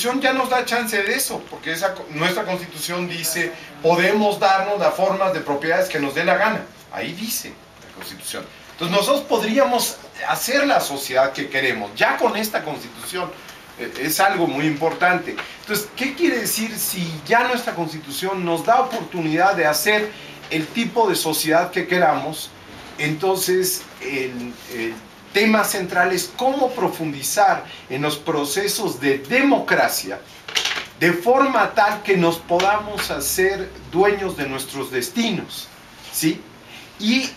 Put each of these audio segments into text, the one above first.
Constitución ya nos da chance de eso, porque nuestra Constitución dice, podemos darnos las formas de propiedades que nos dé la gana. Ahí dice la Constitución. Entonces nosotros podríamos hacer la sociedad que queremos, ya con esta Constitución. Es algo muy importante. Entonces, ¿qué quiere decir si ya nuestra Constitución nos da oportunidad de hacer el tipo de sociedad que queramos? Entonces, el tema central es cómo profundizar en los procesos de democracia de forma tal que nos podamos hacer dueños de nuestros destinos, ¿sí? Y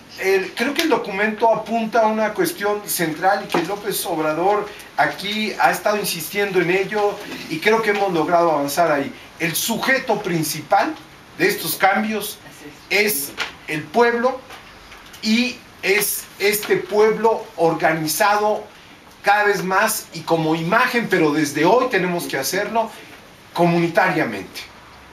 creo que el documento apunta a una cuestión central y que López Obrador aquí ha estado insistiendo en ello y creo que hemos logrado avanzar ahí. El sujeto principal de estos cambios es el pueblo y es este pueblo organizado cada vez más y como imagen, pero desde hoy tenemos que hacerlo comunitariamente.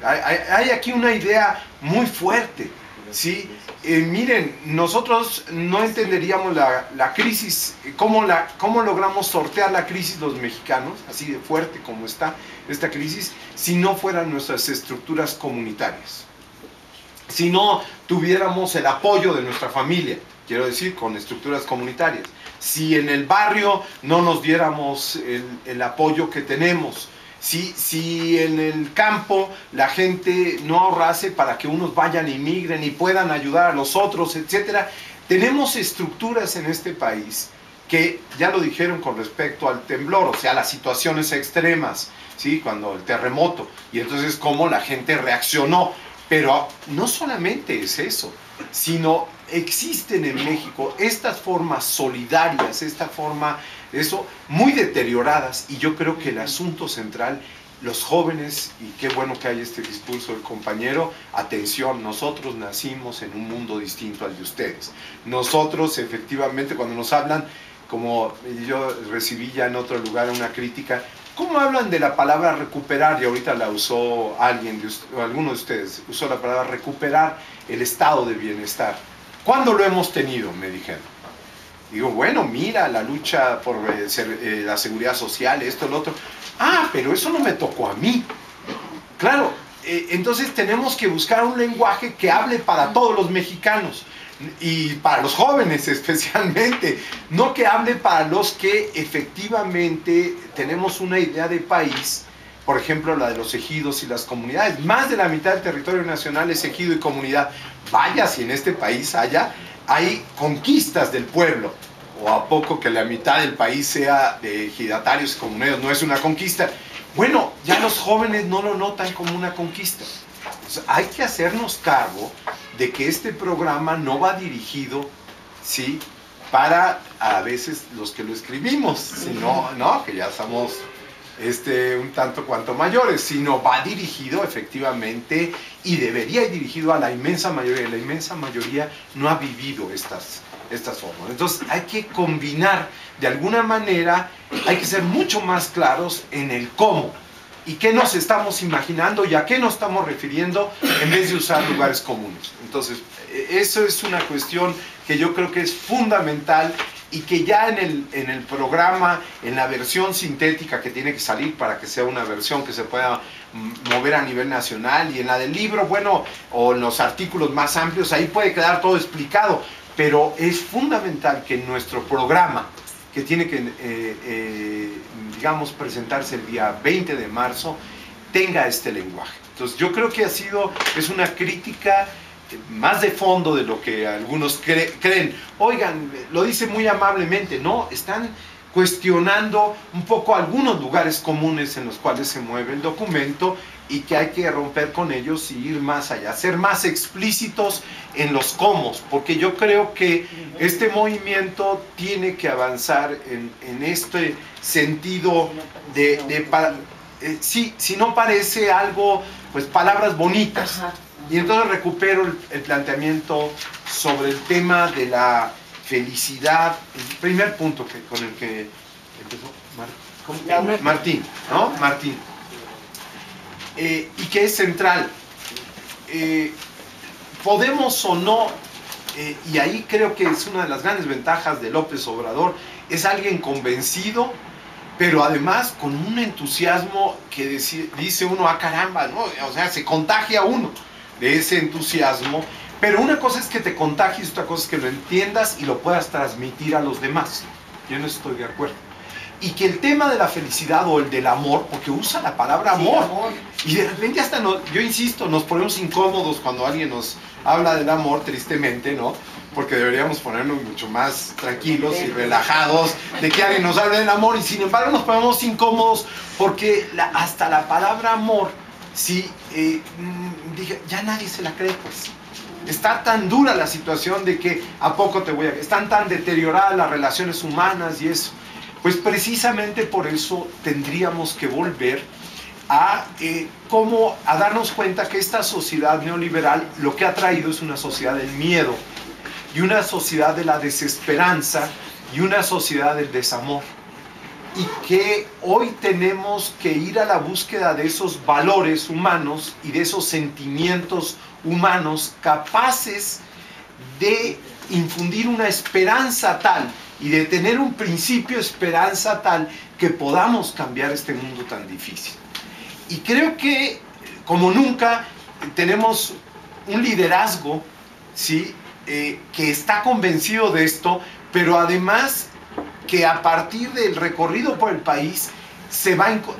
Hay aquí una idea muy fuerte, ¿sí? Miren, nosotros no entenderíamos la crisis, cómo logramos sortear la crisis los mexicanos, así de fuerte como está esta crisis, si no fueran nuestras estructuras comunitarias. Si no tuviéramos el apoyo de nuestra familia, quiero decir, con estructuras comunitarias. Si en el barrio no nos diéramos el apoyo que tenemos. Si en el campo la gente no ahorrase para que unos vayan e inmigren y puedan ayudar a los otros, etc. Tenemos estructuras en este país que ya lo dijeron con respecto al temblor, o sea, las situaciones extremas, ¿sí? Cuando el terremoto, y entonces cómo la gente reaccionó. Pero no solamente es eso, sino existen en México estas formas solidarias, esta forma, eso, muy deterioradas, y yo creo que el asunto central, los jóvenes, y qué bueno que hay este discurso del compañero, atención, nosotros nacimos en un mundo distinto al de ustedes. Nosotros, efectivamente, cuando nos hablan, como yo recibí ya en otro lugar una crítica, ¿cómo hablan de la palabra recuperar? Y ahorita la usó alguien, alguno de ustedes, usó la palabra recuperar el estado de bienestar. ¿Cuándo lo hemos tenido? Me dijeron. Digo, bueno, mira, la lucha por la seguridad social, esto, lo otro. Ah, pero eso no me tocó a mí. Claro, entonces tenemos que buscar un lenguaje que hable para todos los mexicanos. Y para los jóvenes especialmente, no que hable para los que efectivamente tenemos una idea de país, por ejemplo la de los ejidos y las comunidades. Más de la mitad del territorio nacional es ejido y comunidad. Vaya si en este país hay conquistas del pueblo, o a poco que la mitad del país sea de ejidatarios y comuneros, no es una conquista. Bueno, ya los jóvenes no lo notan como una conquista. Entonces, hay que hacernos cargo de que este programa no va dirigido, ¿sí?, para a veces los que lo escribimos, sino, no, que ya somos un tanto cuanto mayores, sino va dirigido efectivamente y debería ir dirigido a la inmensa mayoría. La inmensa mayoría no ha vivido estas formas. Entonces hay que combinar de alguna manera, hay que ser mucho más claros en el cómo. ¿Y qué nos estamos imaginando y a qué nos estamos refiriendo en vez de usar lugares comunes? Entonces, eso es una cuestión que yo creo que es fundamental y que ya en el programa, en la versión sintética que tiene que salir para que sea una versión que se pueda mover a nivel nacional, y en la del libro, bueno, o en los artículos más amplios, ahí puede quedar todo explicado, pero es fundamental que nuestro programa, que tiene que, digamos, presentarse el día 20 de marzo, tenga este lenguaje. Entonces yo creo que es una crítica más de fondo de lo que algunos creen. Oigan, lo dice muy amablemente, no, están cuestionando un poco algunos lugares comunes en los cuales se mueve el documento y que hay que romper con ellos y ir más allá, ser más explícitos en los cómo, porque yo creo que este movimiento tiene que avanzar en este sentido si no parece algo, pues palabras bonitas. Ajá. Y entonces recupero el planteamiento sobre el tema de la felicidad, el primer punto con el que empezó Martín, ¿no? Martín. Y que es central. Podemos o no, y ahí creo que es una de las grandes ventajas de López Obrador, es alguien convencido pero además con un entusiasmo que dice uno, ah caramba, ¿no? O sea, se contagia uno de ese entusiasmo, pero una cosa es que te contagies, otra cosa es que lo entiendas y lo puedas transmitir a los demás. Yo no estoy de acuerdo. Y que el tema de la felicidad o el del amor, porque usa la palabra amor, sí, amor. Y de repente hasta, yo insisto, nos ponemos incómodos cuando alguien nos habla del amor, tristemente, ¿no? Porque deberíamos ponernos mucho más tranquilos y relajados de que alguien nos hable del amor, y sin embargo nos ponemos incómodos porque hasta la palabra amor, sí, dije, ya nadie se la cree, pues. Está tan dura la situación de que a poco te voy a... Están tan deterioradas las relaciones humanas y eso. Pues precisamente por eso tendríamos que volver a darnos cuenta que esta sociedad neoliberal lo que ha traído es una sociedad del miedo, y una sociedad de la desesperanza, y una sociedad del desamor. Y que hoy tenemos que ir a la búsqueda de esos valores humanos y de esos sentimientos humanos capaces de infundir una esperanza tal y de tener un principio de esperanza tal que podamos cambiar este mundo tan difícil. Y creo que, como nunca, tenemos un liderazgo, ¿sí?, que está convencido de esto, pero además que a partir del recorrido por el país,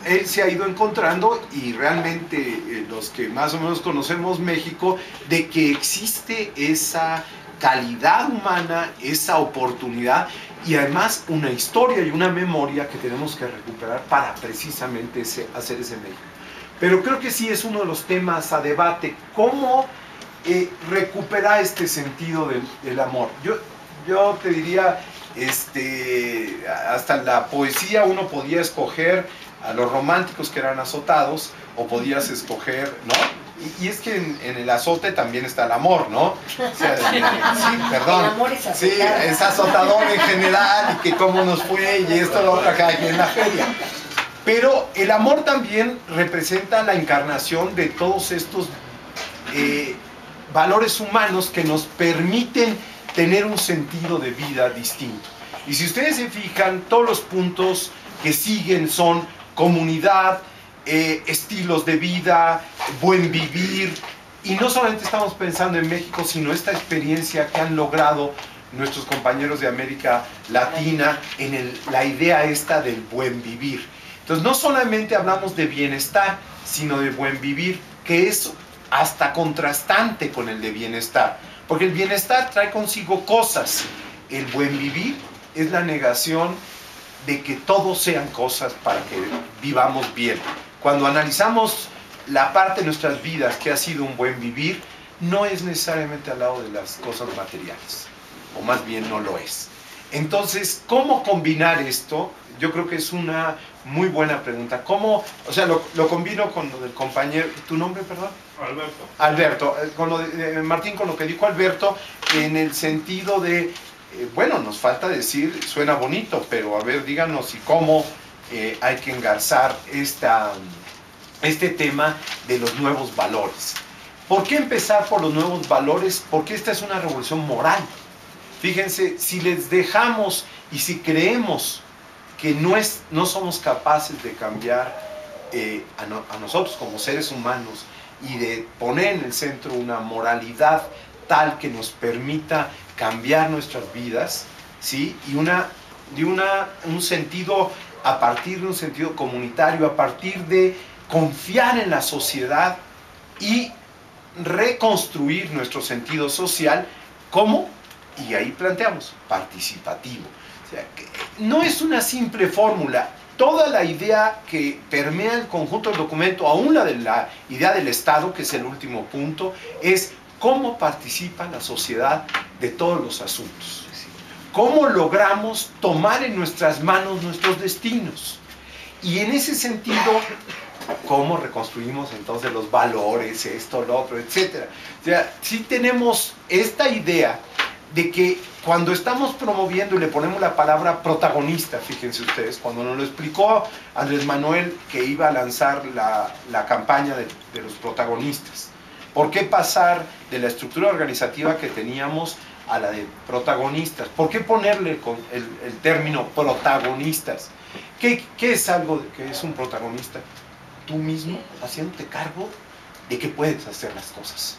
él se ha ido encontrando, y realmente los que más o menos conocemos México, de que existe esa calidad humana, esa oportunidad, y además una historia y una memoria que tenemos que recuperar para precisamente hacer ese México. Pero creo que sí es uno de los temas a debate, cómo recuperar este sentido del amor. Yo te diría, hasta la poesía uno podía escoger a los románticos que eran azotados, o podías escoger, ¿no? Y es que en el azote también está el amor, ¿no? O sea, sí, perdón. El amor es azotador. Sí, es azotador en general, y que cómo nos fue, y esto, lo otro, acá aquí en la feria. Pero el amor también representa la encarnación de todos estos valores humanos que nos permiten tener un sentido de vida distinto. Y si ustedes se fijan, todos los puntos que siguen son comunidad, estilos de vida, buen vivir, y no solamente estamos pensando en México, sino esta experiencia que han logrado nuestros compañeros de América Latina en la idea esta del buen vivir. Entonces no solamente hablamos de bienestar, sino de buen vivir, que es hasta contrastante con el de bienestar, porque el bienestar trae consigo cosas, el buen vivir es la negación de que todo sean cosas para que vivamos bien. Cuando analizamos la parte de nuestras vidas que ha sido un buen vivir, no es necesariamente al lado de las cosas materiales, o más bien no lo es. Entonces, ¿cómo combinar esto? Yo creo que es una muy buena pregunta. ¿Cómo? O sea, lo combino con lo del compañero. ¿Tu nombre, perdón? Alberto. Alberto. Con lo de Martín, con lo que dijo Alberto, en el sentido de, bueno, nos falta decir, suena bonito, pero a ver, díganos y cómo hay que engarzar este tema de los nuevos valores. ¿Por qué empezar por los nuevos valores? Porque esta es una revolución moral. Fíjense, si les dejamos y si creemos que no somos capaces de cambiar a nosotros como seres humanos y de poner en el centro una moralidad tal que nos permita cambiar nuestras vidas, ¿sí? Y un sentido, a partir de un sentido comunitario, a partir de confiar en la sociedad y reconstruir nuestro sentido social, ¿cómo? Y ahí planteamos, participativo. O sea, que no es una simple fórmula. Toda la idea que permea el conjunto del documento, aún la de la idea del Estado, que es el último punto, es cómo participa la sociedad de todos los asuntos. Cómo logramos tomar en nuestras manos nuestros destinos. Y en ese sentido, cómo reconstruimos entonces los valores, esto, lo otro, etc. O sea, sí tenemos esta idea de que cuando estamos promoviendo y le ponemos la palabra protagonista, fíjense ustedes, cuando nos lo explicó Andrés Manuel que iba a lanzar la campaña de los protagonistas, ¿por qué pasar de la estructura organizativa que teníamos a la de protagonistas? ¿Por qué ponerle el término protagonistas? ¿Qué es algo que es un protagonista? Tú mismo haciéndote cargo de que puedes hacer las cosas.